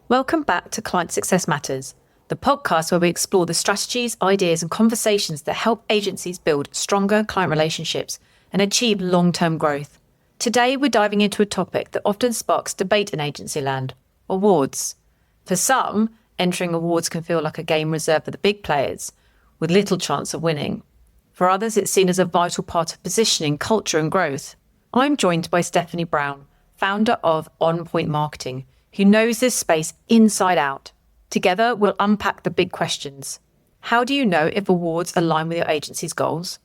Welcome back to Client Success Matters, the podcast where we explore the strategies, ideas, and conversations that help agencies build stronger client relationships and achieve long-term growth. Today, we're diving into a topic that often sparks debate in agency land: awards. For some, entering awards can feel like a game reserved for the big players, with little chance of winning. For others, it's seen as a vital part of positioning, culture, and growth. I'm joined by Stephanie Brown, founder of On Point Marketing, who knows this space inside out. Together, we'll unpack the big questions. How do you know if awards align with your agency's goals?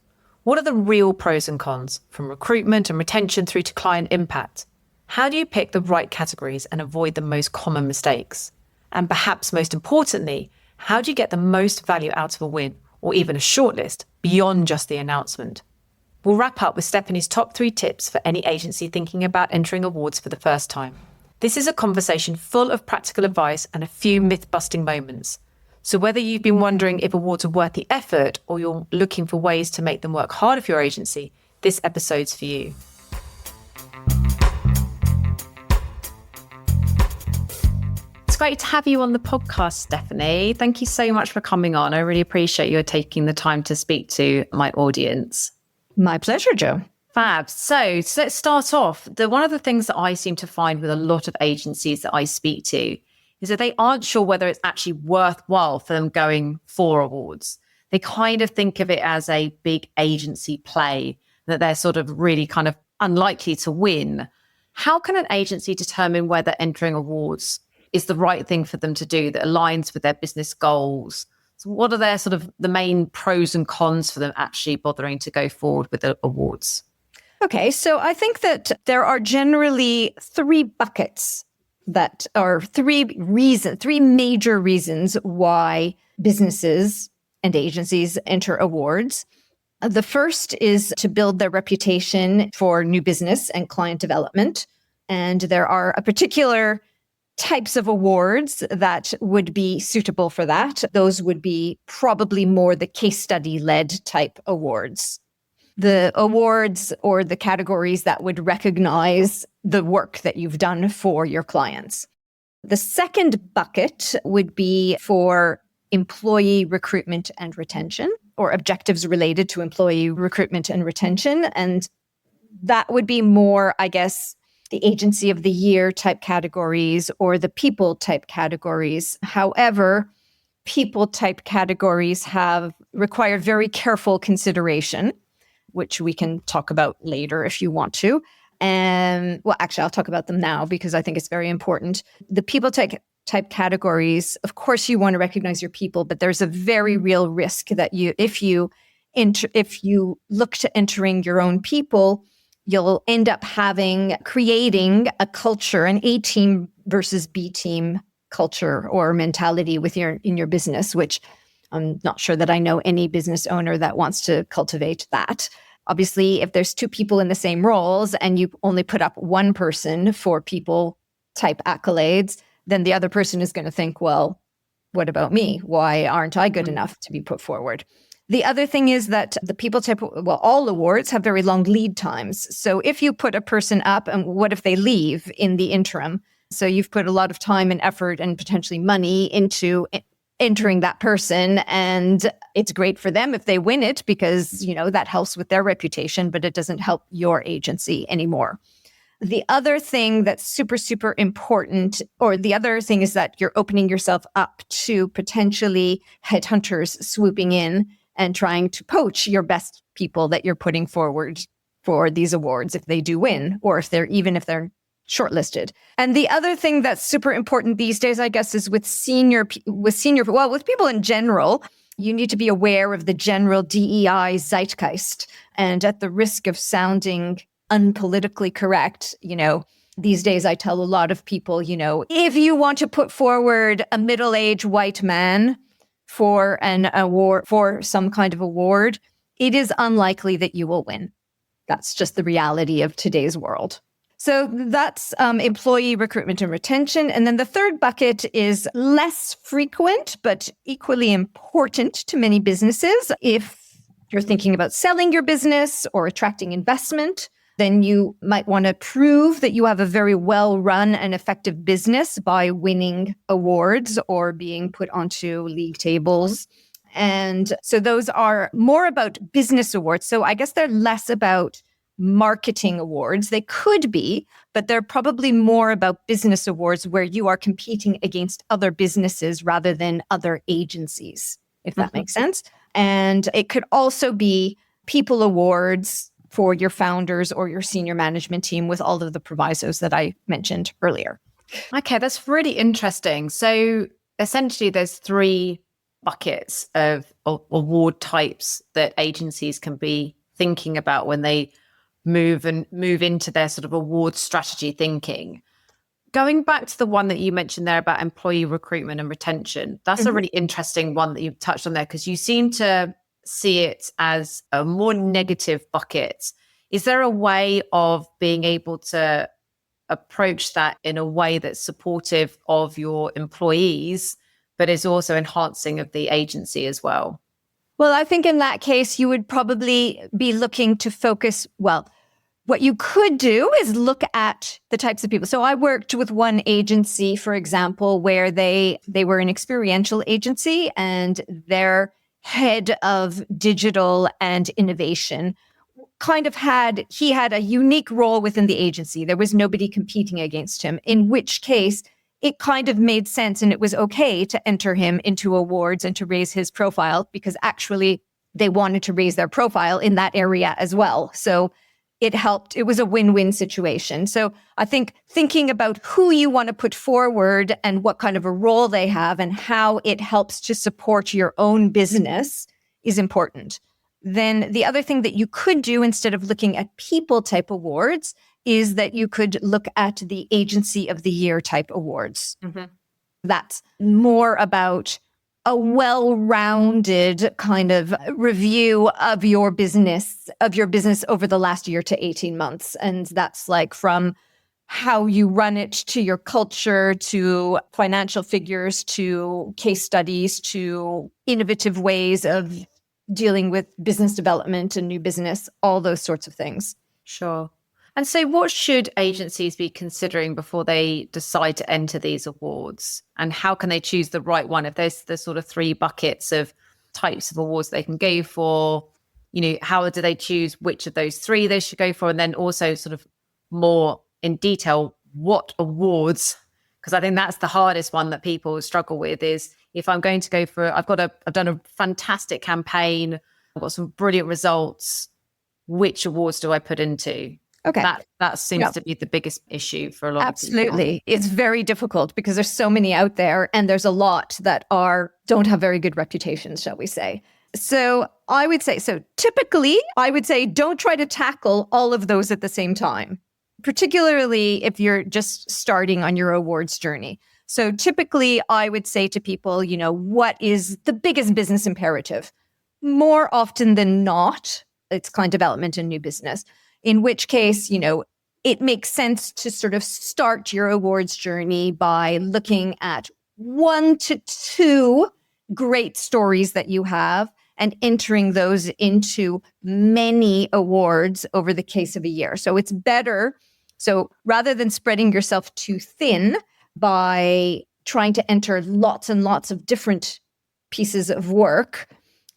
What are the real pros and cons, from recruitment and retention through to client impact? How do you pick the right categories and avoid the most common mistakes? And perhaps most importantly, how do you get the most value out of a win or even a shortlist beyond just the announcement? We'll wrap up with Stephanie's top 3 tips for any agency thinking about entering awards for the first time. This is a conversation full of practical advice and a few myth-busting moments. So whether you've been wondering if awards are worth the effort or you're looking for ways to make them work harder for your agency, this episode's for you. It's great to have you on the podcast, Stephanie. Thank you so much for coming on. I really appreciate you taking the time to speak to my audience. My pleasure, Jo. Fab. So let's start off. One of the things that I seem to find with a lot of agencies that I speak to is that they aren't sure whether it's actually worthwhile for them going for awards. They kind of think of it as a big agency play, that they're sort of really kind of unlikely to win. How can an agency determine whether entering awards is the right thing for them to do that aligns with their business goals? So what are their sort of the main pros and cons for them actually bothering to go forward with the awards? Okay, so I think that there are generally 3 buckets that are 3 major reasons why businesses and agencies enter awards. The first is to build their reputation for new business and client development. And there are a particular types of awards that would be suitable for that. Those would be probably more the case study led type awards. The awards or the categories that would recognize the work that you've done for your clients. The second bucket would be for employee recruitment and retention, or objectives related to employee recruitment and retention. And that would be more, I guess, the agency of the year type categories or the people type categories. However, people type categories have required very careful consideration, which we can talk about later if you want to. And well, actually, I'll talk about them now because I think it's very important. The people type categories, of course, you want to recognize your people, but there's a very real risk that if you look to entering your own people, you'll end up creating a culture, an A team versus B team culture or mentality in your business, which I'm not sure that I know any business owner that wants to cultivate that. Obviously, if there's 2 people in the same roles and you only put up one person for people type accolades, then the other person is going to think, well, what about me? Why aren't I good enough to be put forward? The other thing is that the people type, all awards have very long lead times. So if you put a person up, and what if they leave in the interim? So you've put a lot of time and effort and potentially money into entering that person, and it's great for them if they win it because, that helps with their reputation, but it doesn't help your agency anymore. The other thing that's super, super important, or the other thing is that you're opening yourself up to potentially headhunters swooping in and trying to poach your best people that you're putting forward for these awards if they do win, or if they're shortlisted. And the other thing that's super important these days, I guess, is with people in general, you need to be aware of the general DEI zeitgeist. And at the risk of sounding unpolitically correct, these days I tell a lot of people, if you want to put forward a middle-aged white man for an award, for some kind of award, it is unlikely that you will win. That's just the reality of today's world. So that's employee recruitment and retention. And then the third bucket is less frequent, but equally important to many businesses. If you're thinking about selling your business or attracting investment, then you might want to prove that you have a very well-run and effective business by winning awards or being put onto league tables. And so those are more about business awards. So I guess they're less about marketing awards. They could be, but they're probably more about business awards where you are competing against other businesses rather than other agencies, if that makes sense. And it could also be people awards for your founders or your senior management team with all of the provisos that I mentioned earlier. Okay, that's really interesting. So essentially there's three buckets of award types that agencies can be thinking about when they move into their sort of award strategy thinking. Going back to the one that you mentioned there about employee recruitment and retention, that's a really interesting one that you've touched on there, because you seem to see it as a more negative bucket. Is there a way of being able to approach that in a way that's supportive of your employees, but is also enhancing of the agency as well? Well, I think in that case, you would probably be looking to focus, well, what you could do is look at the types of people. So I worked with one agency, for example, where they were an experiential agency, and their head of digital and innovation he had a unique role within the agency. There was nobody competing against him, in which case it kind of made sense and it was okay to enter him into awards and to raise his profile, because actually they wanted to raise their profile in that area as well. So it helped. It was a win-win situation. So I think thinking about who you want to put forward and what kind of a role they have and how it helps to support your own business is important. Then the other thing that you could do instead of looking at people type awards is that you could look at the agency of the year type awards. That's more about a well-rounded kind of review of your business over the last year to 18 months. And that's like from how you run it to your culture, to financial figures, to case studies, to innovative ways of dealing with business development and new business, all those sorts of things. Sure. And so what should agencies be considering before they decide to enter these awards? And how can they choose the right one? If there's the sort of three buckets of types of awards they can go for, how do they choose which of those three they should go for? And then also sort of more in detail, what awards? Because I think that's the hardest one that people struggle with is, if I'm going to go for, I've done a fantastic campaign, I've got some brilliant results, which awards do I put into? Okay. That seems to be the biggest issue for a lot of people. Absolutely. It's very difficult because there's so many out there, and there's a lot that don't have very good reputations, shall we say. So typically I would say don't try to tackle all of those at the same time, particularly if you're just starting on your awards journey. So typically I would say to people, what is the biggest business imperative? More often than not, it's client development and new business. In which case, it makes sense to sort of start your awards journey by looking at 1 to 2 great stories that you have and entering those into many awards over the case of a year. So it's better. So rather than spreading yourself too thin by trying to enter lots and lots of different pieces of work,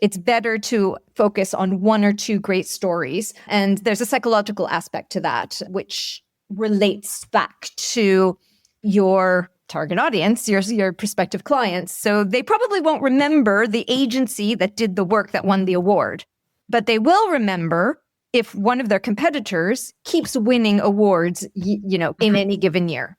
it's better to focus on 1 or 2 great stories. And there's a psychological aspect to that, which relates back to your target audience, your prospective clients. So they probably won't remember the agency that did the work that won the award, but they will remember if one of their competitors keeps winning awards, in any given year.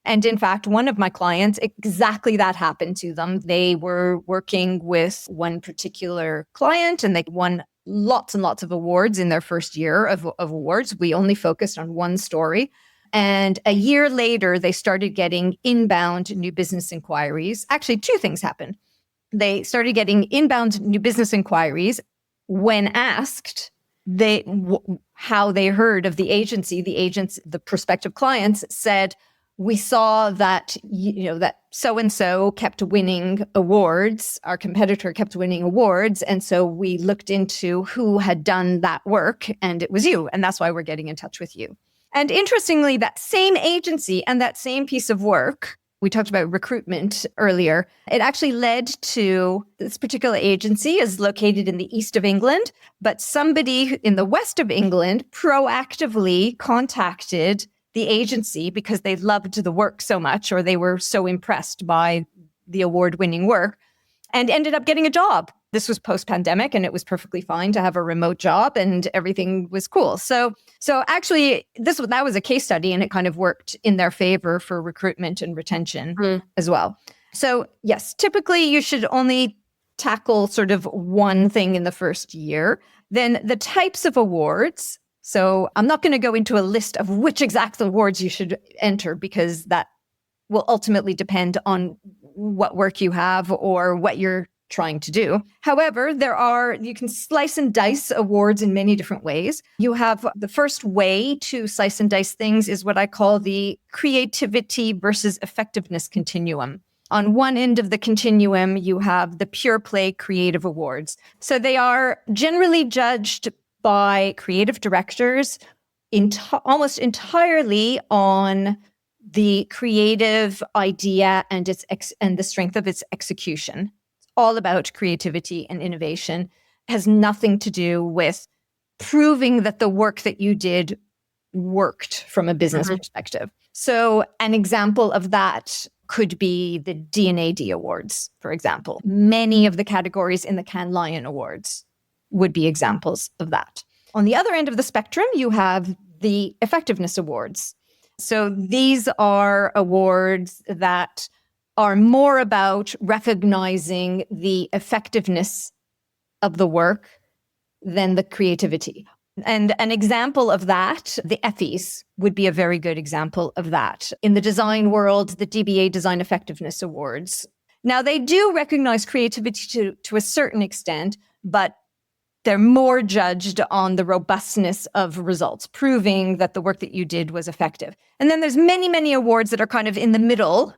And in fact, one of my clients, exactly that happened to them. They were working with one particular client and they won lots and lots of awards in their first year of awards. We only focused on one story. And a year later, they started getting inbound new business inquiries. Actually, 2 things happened. They started getting inbound new business inquiries when asked how they heard of the agency. The prospective clients said, we saw that, that so-and-so kept winning awards, our competitor kept winning awards. And so we looked into who had done that work, and it was you. And that's why we're getting in touch with you. And interestingly, that same agency and that same piece of work, we talked about recruitment earlier, it actually led to this particular agency is located in the east of England, but somebody in the west of England proactively contacted the agency because they loved the work so much, or they were so impressed by the award-winning work, and ended up getting a job. This was post-pandemic, and it was perfectly fine to have a remote job, and everything was cool. So actually, that was a case study, and it kind of worked in their favor for recruitment and retention as well. So yes, typically you should only tackle sort of one thing in the first year. Then the types of awards. So I'm not going to go into a list of which exact awards you should enter, because that will ultimately depend on what work you have or what you're trying to do. However, you can slice and dice awards in many different ways. You have the first way to slice and dice things is what I call the creativity versus effectiveness continuum. On one end of the continuum, you have the pure play creative awards. So they are generally judged by creative directors almost entirely on the creative idea and the strength of its execution. It's all about creativity and innovation. It has nothing to do with proving that the work that you did worked from a business perspective. So an example of that could be the D&AD Awards, for example. Many of the categories in the Cannes Lion Awards would be examples of that. On the other end of the spectrum, you have the Effectiveness Awards. So these are awards that are more about recognizing the effectiveness of the work than the creativity. And an example of that, the Effies would be a very good example of that. In the design world, the DBA Design Effectiveness Awards. Now, they do recognize creativity to a certain extent, but they're more judged on the robustness of results, proving that the work that you did was effective. And then there's many, many awards that are kind of in the middle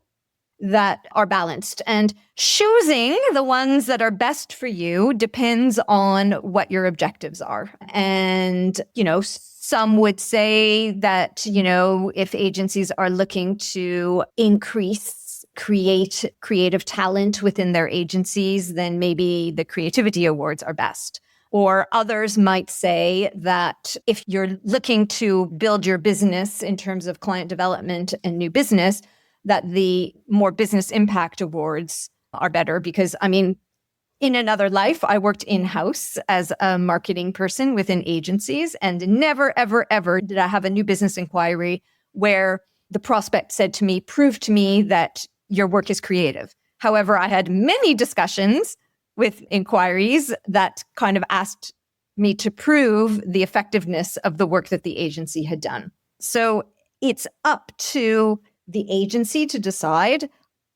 that are balanced. And choosing the ones that are best for you depends on what your objectives are. And, some would say that, if agencies are looking to increase creative talent within their agencies, then maybe the creativity awards are best. Or others might say that if you're looking to build your business in terms of client development and new business, that the more business impact awards are better. Because, in another life, I worked in-house as a marketing person within agencies, and never, ever, ever did I have a new business inquiry where the prospect said to me, prove to me that your work is creative. However, I had many discussions with inquiries that kind of asked me to prove the effectiveness of the work that the agency had done. So it's up to the agency to decide.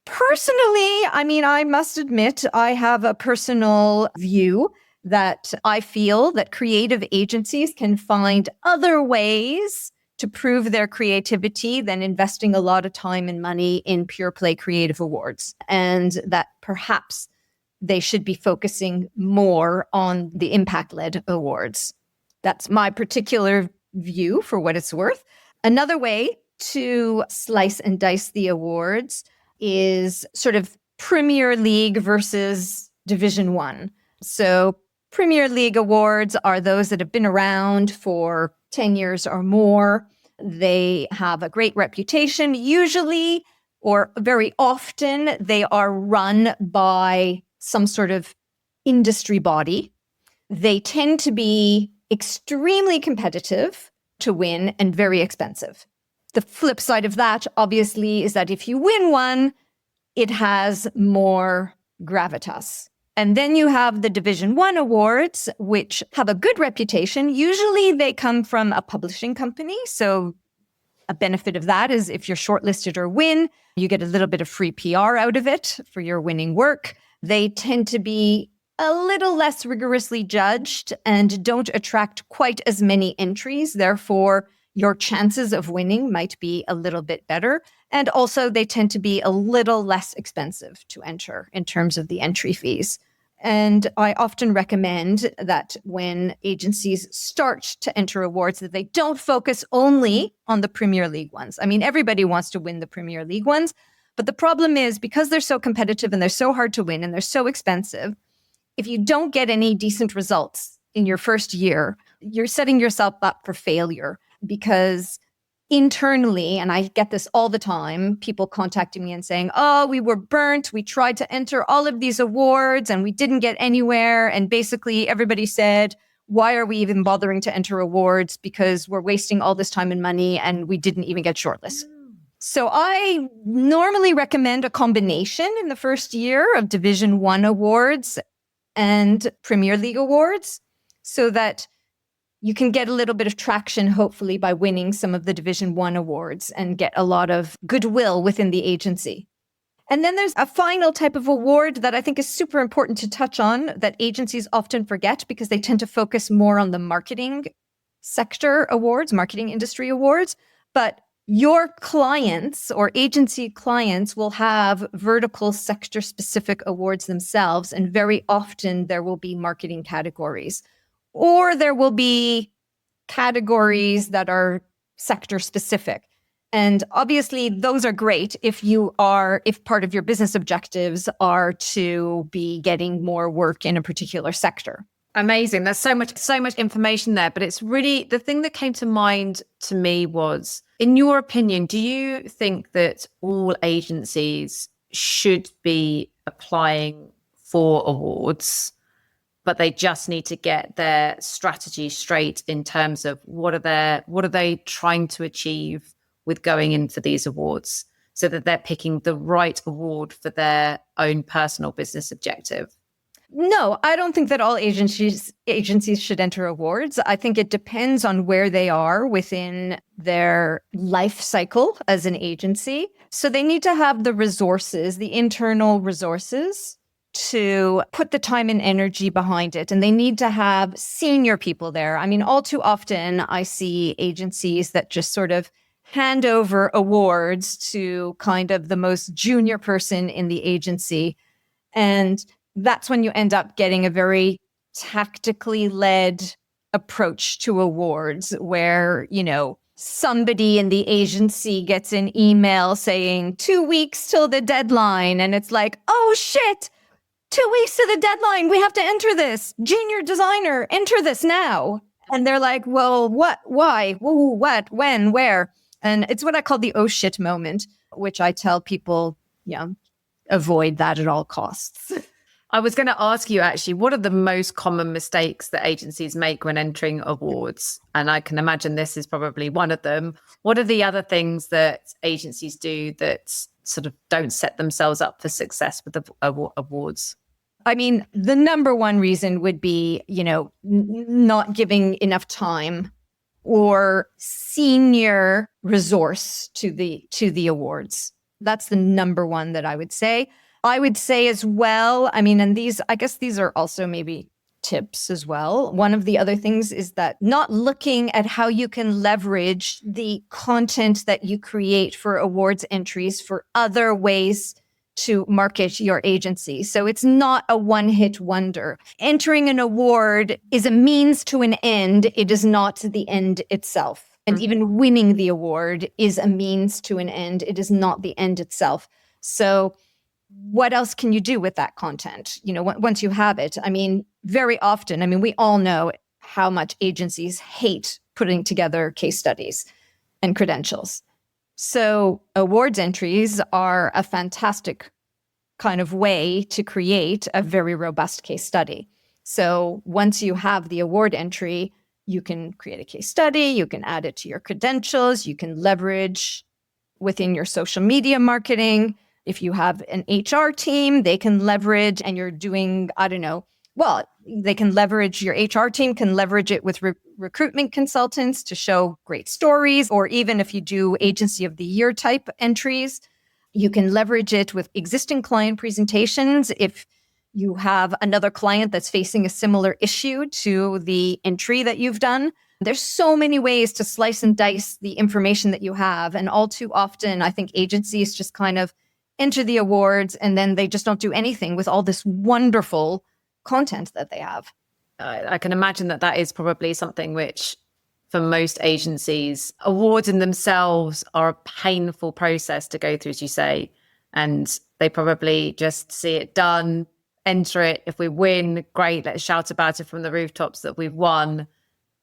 Personally, I must admit, I have a personal view that I feel that creative agencies can find other ways to prove their creativity than investing a lot of time and money in pure play creative awards. And that perhaps they should be focusing more on the impact-led awards. That's my particular view for what it's worth. Another way to slice and dice the awards is sort of Premier League versus Division One. So Premier League awards are those that have been around for 10 years or more. They have a great reputation. Usually, or very often, they are run by some sort of industry body. They tend to be extremely competitive to win and very expensive. The flip side of that, obviously, is that if you win one, it has more gravitas. And then you have the Division One awards, which have a good reputation. Usually they come from a publishing company. So a benefit of that is if you're shortlisted or win, you get a little bit of free PR out of it for your winning work. They tend to be a little less rigorously judged and don't attract quite as many entries. Therefore, your chances of winning might be a little bit better. And also they tend to be a little less expensive to enter in terms of the entry fees. And I often recommend that when agencies start to enter awards, that they don't focus only on the Premier League ones. I mean, everybody wants to win the Premier League ones, but the problem is because they're so competitive and they're so hard to win and they're so expensive, if you don't get any decent results in your first year, you're setting yourself up for failure because internally, and I get this all the time, people contacting me and saying, oh, we were burnt. We tried to enter all of these awards and we didn't get anywhere. And basically everybody said, why are we even bothering to enter awards? Because we're wasting all this time and money and we didn't even get shortlisted. So I normally recommend a combination in the first year of Division 1 awards and Premier League awards so that you can get a little bit of traction, hopefully, by winning some of the Division 1 awards and get a lot of goodwill within the agency. And then there's a final type of award that I think is super important to touch on that agencies often forget because they tend to focus more on the marketing sector awards, marketing industry awards. But your clients or agency clients will have vertical sector specific awards themselves. And very often there will be marketing categories. Or there will be categories that are sector specific. And obviously those are great if part of your business objectives are to be getting more work in a particular sector. Amazing. There's so much information there, but it's really the thing that came to mind to me was, in your opinion, do you think that all agencies should be applying for awards, but they just need to get their strategy straight in terms of what are they trying to achieve with going in for these awards so that they're picking the right award for their own personal business objective? No, I don't think that all agencies should enter awards. I think it depends on where they are within their life cycle as an agency. So they need to have the resources, the internal resources to put the time and energy behind it. And they need to have senior people there. I mean, all too often I see agencies that just sort of hand over awards to kind of the most junior person in the agency. And that's when you end up getting a very tactically led approach to awards where, somebody in the agency gets an email saying 2 weeks till the deadline. And it's like, oh shit, 2 weeks to the deadline. We have to enter this. Junior designer, enter this now. And they're like, well, what, why, who, what, when, where? And it's what I call the oh shit moment, which I tell people, avoid that at all costs. I was going to ask you actually, what are the most common mistakes that agencies make when entering awards? And I can imagine this is probably one of them. What are the other things that agencies do that sort of don't set themselves up for success with the awards? I mean, the number one reason would be, not giving enough time or senior resource to the awards. That's the number one that I would say. I would say as well, I mean, and I guess these are also maybe tips as well. One of the other things is that not looking at how you can leverage the content that you create for awards entries for other ways to market your agency. So it's not a one-hit wonder. Entering an award is a means to an end. It is not the end itself. And even winning the award is a means to an end. It is not the end itself. So what else can you do with that content? Once you have it, I mean, very often, we all know how much agencies hate putting together case studies and credentials. So awards entries are a fantastic kind of way to create a very robust case study. So once you have the award entry, you can create a case study, you can add it to your credentials, you can leverage within your social media marketing. If you have an HR team, they can leverage, and you're doing, they can leverage, your HR team can leverage it with recruitment consultants to show great stories. Or even if you do agency of the year type entries, you can leverage it with existing client presentations. If you have another client that's facing a similar issue to the entry that you've done, There's so many ways to slice and dice the information that you have. And all too often, I think agencies just kind of enter the awards and then they just don't do anything with all this wonderful content that they have. I can imagine that is probably something which, for most agencies, awards in themselves are a painful process to go through, as you say. And they probably just see it done, enter it. If we win, great, let's shout about it from the rooftops that we've won.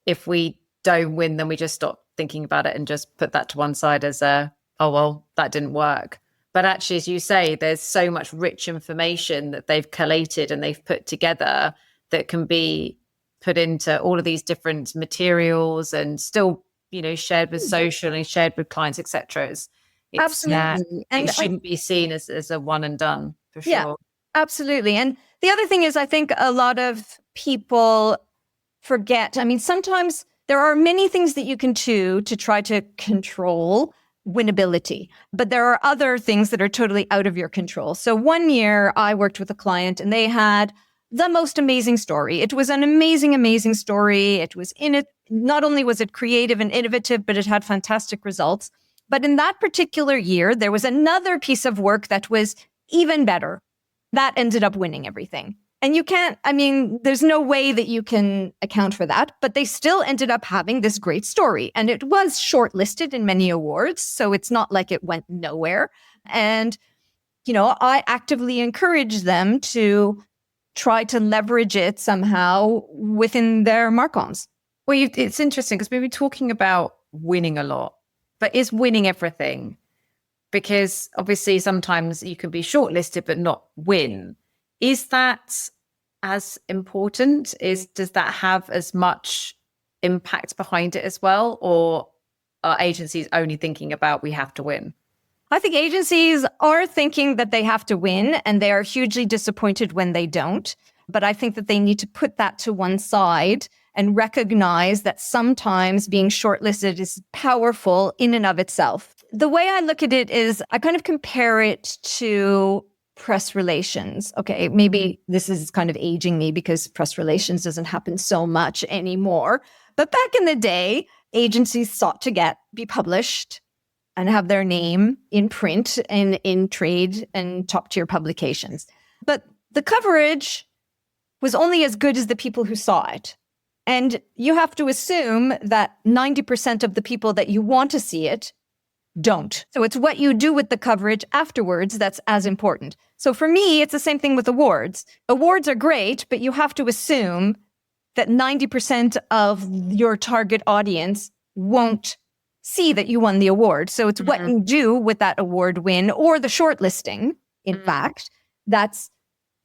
If we don't win, then we just stop thinking about it and just put that to one side as oh, well, that didn't work. But actually, as you say, there's so much rich information that they've collated and they've put together that can be put into all of these different materials and still, shared with social and shared with clients, etc. Absolutely. And it shouldn't be seen as a one and done, for sure. Yeah, absolutely. And the other thing is, I think a lot of people forget. I mean, sometimes there are many things that you can do to try to control winnability, but there are other things that are totally out of your control. So one year I worked with a client and they had the most amazing story. It was an amazing, amazing story. It was not only was it creative and innovative, but it had fantastic results. But in that particular year, there was another piece of work that was even better. That ended up winning everything. And there's no way that you can account for that, but they still ended up having this great story. And it was shortlisted in many awards. So it's not like it went nowhere. And, I actively encourage them to try to leverage it somehow within their mark-ons. Well, it's interesting because we've been talking about winning a lot, but is winning everything? Because obviously sometimes you can be shortlisted but not win. Is that as important? Does that have as much impact behind it as well? Or are agencies only thinking about we have to win? I think agencies are thinking that they have to win and they are hugely disappointed when they don't. But I think that they need to put that to one side and recognize that sometimes being shortlisted is powerful in and of itself. The way I look at it is I kind of compare it to press relations. Okay, maybe this is kind of aging me because press relations doesn't happen so much anymore. But back in the day, agencies sought to be published and have their name in print and in trade and top tier publications. But the coverage was only as good as the people who saw it. And you have to assume that 90% of the people that you want to see it don't. So it's what you do with the coverage afterwards that's as important. So for me, it's the same thing with awards. Awards are great, but you have to assume that 90% of your target audience won't see that you won the award. So it's what you do with that award win or the shortlisting, in fact, that's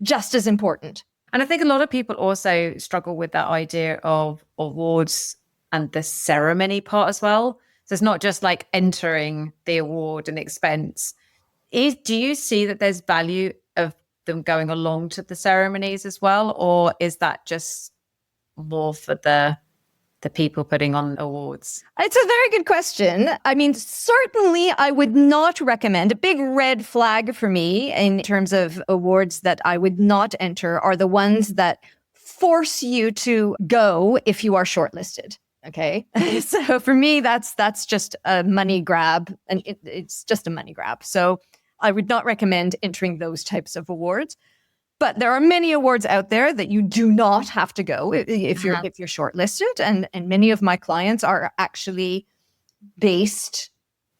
just as important. And I think a lot of people also struggle with that idea of awards and the ceremony part as well. So it's not just like entering the award and expense. Do you see that there's value of them going along to the ceremonies as well? Or is that just more for the people putting on awards? It's a very good question. I mean, certainly I would not recommend. A big red flag for me in terms of awards that I would not enter are the ones that force you to go if you are shortlisted. Okay. So for me, that's just a money grab, and it's just a money grab. So I would not recommend entering those types of awards. But there are many awards out there that you do not have to go if you're shortlisted. And many of my clients are actually based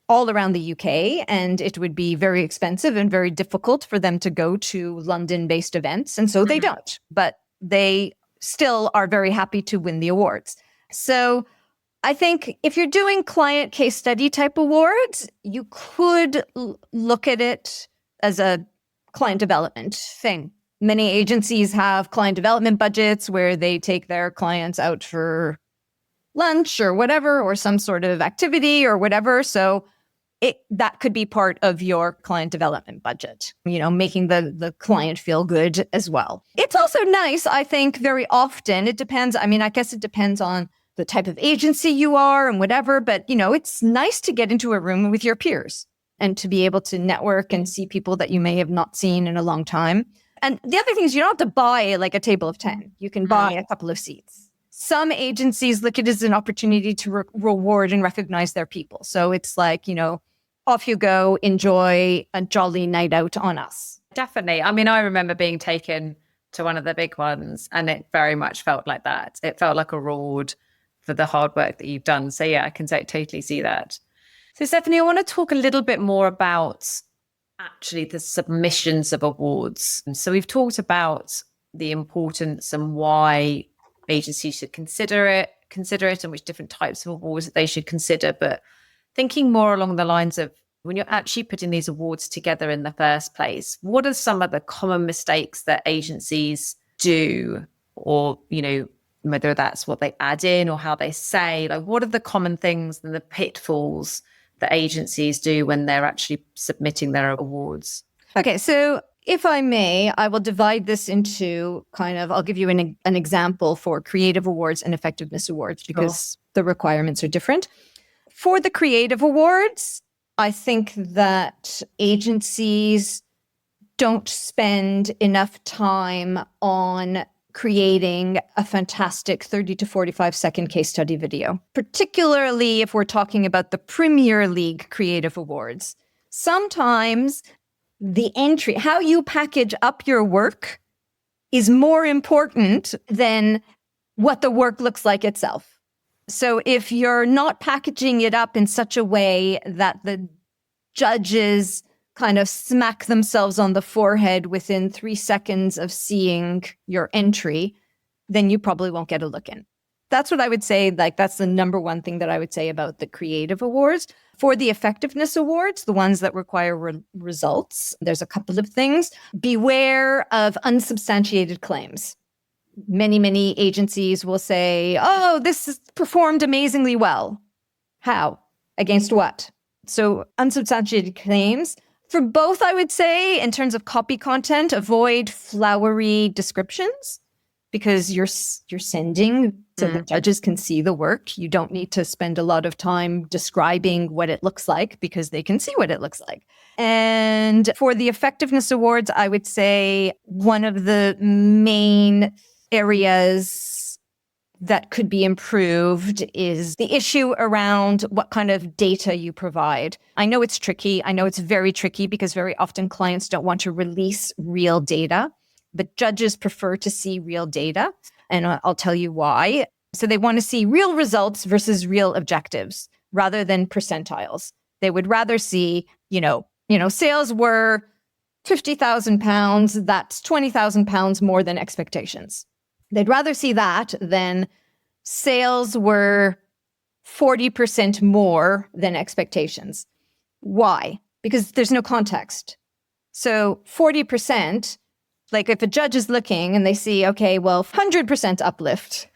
all around the UK, and it would be very expensive and very difficult for them to go to London-based events. And so they don't, but they still are very happy to win the awards. So I think if you're doing client case study type awards, you could look at it as a client development thing. Many agencies have client development budgets where they take their clients out for lunch or whatever, or some sort of activity or whatever. So that could be part of your client development budget, making the client feel good as well. It's also nice, I think, very often. It depends. I mean, I guess it depends on the type of agency you are and whatever. But, it's nice to get into a room with your peers and to be able to network and see people that you may have not seen in a long time. And the other thing is you don't have to buy like a table of 10. You can buy a couple of seats. Some agencies look at it as an opportunity to reward and recognize their people. So it's like, off you go, enjoy a jolly night out on us. Definitely. I mean, I remember being taken to one of the big ones and it very much felt like that. It felt like a reward for the hard work that you've done. So yeah, I can totally see that. So Stephanie, I want to talk a little bit more about actually the submissions of awards. So we've talked about the importance and why agencies should consider it and which different types of awards that they should consider. But thinking more along the lines of when you're actually putting these awards together in the first place, what are some of the common mistakes that agencies do, or, whether that's what they add in or how they say, like what are the common things and the pitfalls that agencies do when they're actually submitting their awards? Okay, so if I may, I will divide this into I'll give you an example for creative awards and effectiveness awards because the requirements are different. For the creative awards, I think that agencies don't spend enough time on creating a fantastic 30 to 45 second case study video, particularly if we're talking about the Premier League creative awards. Sometimes the entry, how you package up your work, is more important than what the work looks like itself. So if you're not packaging it up in such a way that the judges kind of smack themselves on the forehead within 3 seconds of seeing your entry, then you probably won't get a look in. That's what I would say. Like, that's the number one thing that I would say about the creative awards. For the effectiveness awards, the ones that require results, there's a couple of things. Beware of unsubstantiated claims. Many agencies will say, oh, this is performed amazingly well. How? Against what? So unsubstantiated claims. For both, I would say, in terms of copy content, avoid flowery descriptions because you're sending so the judges can see the work. You don't need to spend a lot of time describing what it looks like because they can see what it looks like. And for the effectiveness awards, I would say one of the main areas that could be improved is the issue around what kind of data you provide. I know it's tricky. I know it's very tricky because very often clients don't want to release real data, but judges prefer to see real data. And I'll tell you why. So they want to see real results versus real objectives rather than percentiles. They would rather see, sales were £50,000. That's £20,000 more than expectations. They'd rather see that than sales were 40% more than expectations. Why? Because there's no context. So 40%, like if a judge is looking and they see, okay, well, 100% uplift.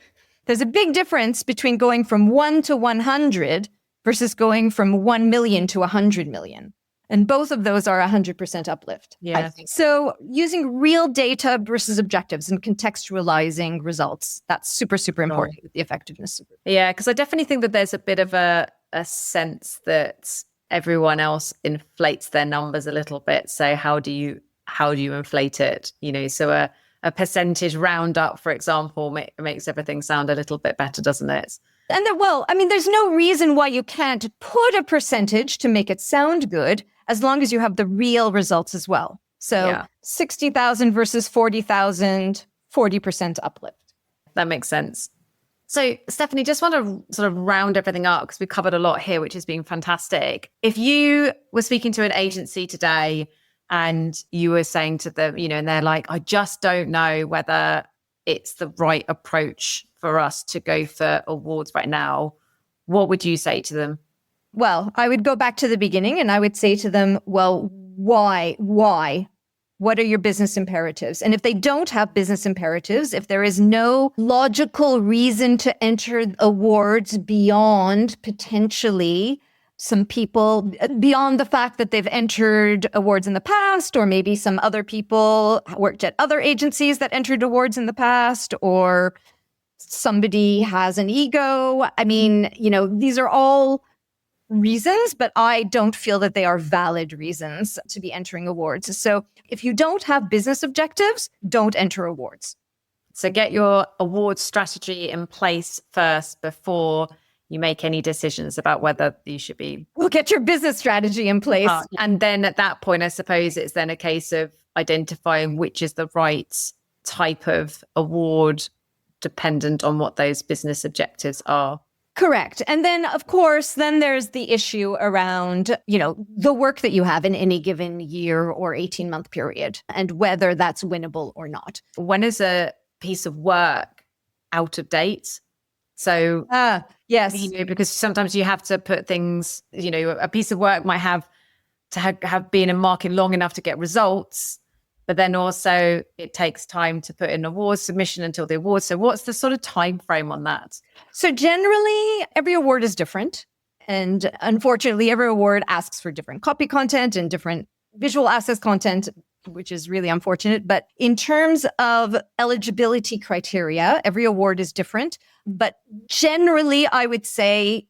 There's a big difference between going from 1 to 100 versus going from 1 million to 100 million. And both of those are 100% uplift. Yeah. So using real data versus objectives and contextualizing results, that's super, super important with the effectiveness. Yeah, because I definitely think that there's a bit of a sense that everyone else inflates their numbers a little bit. So how do you inflate it? So a percentage roundup, for example, makes everything sound a little bit better, doesn't it? And there's no reason why you can't put a percentage to make it sound good, as long as you have the real results as well. So 60,000 versus 40,000, 40% uplift. That makes sense. So Stephanie, just want to sort of round everything up because we've covered a lot here, which has been fantastic. If you were speaking to an agency today and you were saying to them, and they're like, I just don't know whether it's the right approach for us to go for awards right now, what would you say to them? Well, I would go back to the beginning and I would say to them, well, why? What are your business imperatives? And if they don't have business imperatives, if there is no logical reason to enter awards beyond potentially some people, beyond the fact that they've entered awards in the past, or maybe some other people worked at other agencies that entered awards in the past, or somebody has an ego. I mean, these are all reasons, but I don't feel that they are valid reasons to be entering awards. So if you don't have business objectives, don't enter awards. So get your award strategy in place first before you make any decisions about whether you should be. We'll get your business strategy in place. And then at that point, I suppose it's then a case of identifying which is the right type of award dependent on what those business objectives are. Correct. And then, of course, then there's the issue around, the work that you have in any given year or 18-month period and whether that's winnable or not. When is a piece of work out of date? So, yes, because sometimes you have to put things, a piece of work might have to have been in market long enough to get results, but then also it takes time to put in award submission until the award. So what's the sort of time frame on that? So generally, every award is different. And unfortunately, every award asks for different copy content and different visual assets content, which is really unfortunate. But in terms of eligibility criteria, every award is different. But generally, I would say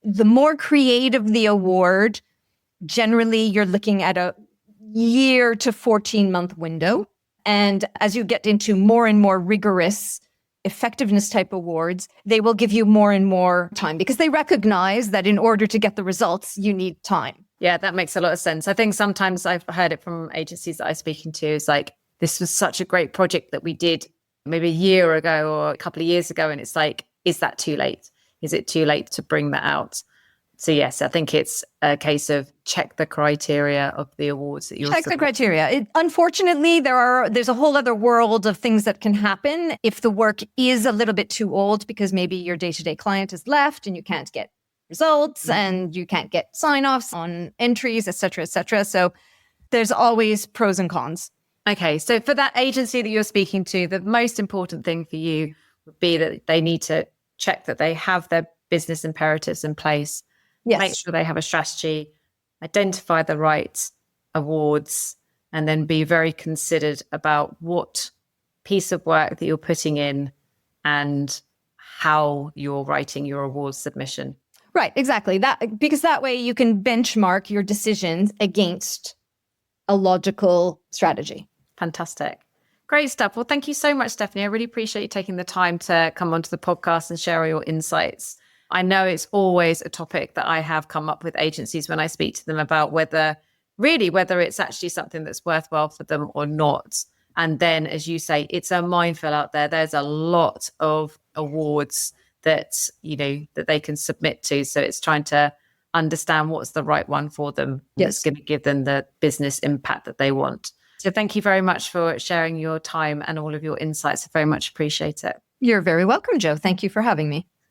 the more creative the award, generally you're looking at a year to 14-month window. And as you get into more and more rigorous effectiveness type awards, they will give you more and more time because they recognize that in order to get the results, you need time. Yeah, that makes a lot of sense. I think sometimes I've heard it from agencies that I'm speaking to. It's like, this was such a great project that we did maybe a year ago or a couple of years ago. And it's like, is that too late? Is it too late to bring that out? So yes, I think it's a case of check the criteria of the awards that you're Check the criteria. Unfortunately, there's a whole other world of things that can happen if the work is a little bit too old because maybe your day-to-day client has left and you can't get results and you can't get sign-offs on entries, et cetera, et cetera. So there's always pros and cons. Okay, so for that agency that you're speaking to, the most important thing for you would be that they need to check that they have their business imperatives in place. Yes. Make sure they have a strategy, identify the right awards, and then be very considered about what piece of work that you're putting in and how you're writing your awards submission. Right, exactly. Because that way you can benchmark your decisions against a logical strategy. Fantastic. Great stuff. Well, thank you so much, Stephanie. I really appreciate you taking the time to come onto the podcast and share all your insights. I know it's always a topic that I have come up with agencies when I speak to them about whether it's actually something that's worthwhile for them or not. And then, as you say, it's a minefield out there. There's a lot of awards that, that they can submit to. So it's trying to understand what's the right one for them. Yes. That's going to give them the business impact that they want. So thank you very much for sharing your time and all of your insights. I very much appreciate it. You're very welcome, Jo. Thank you for having me.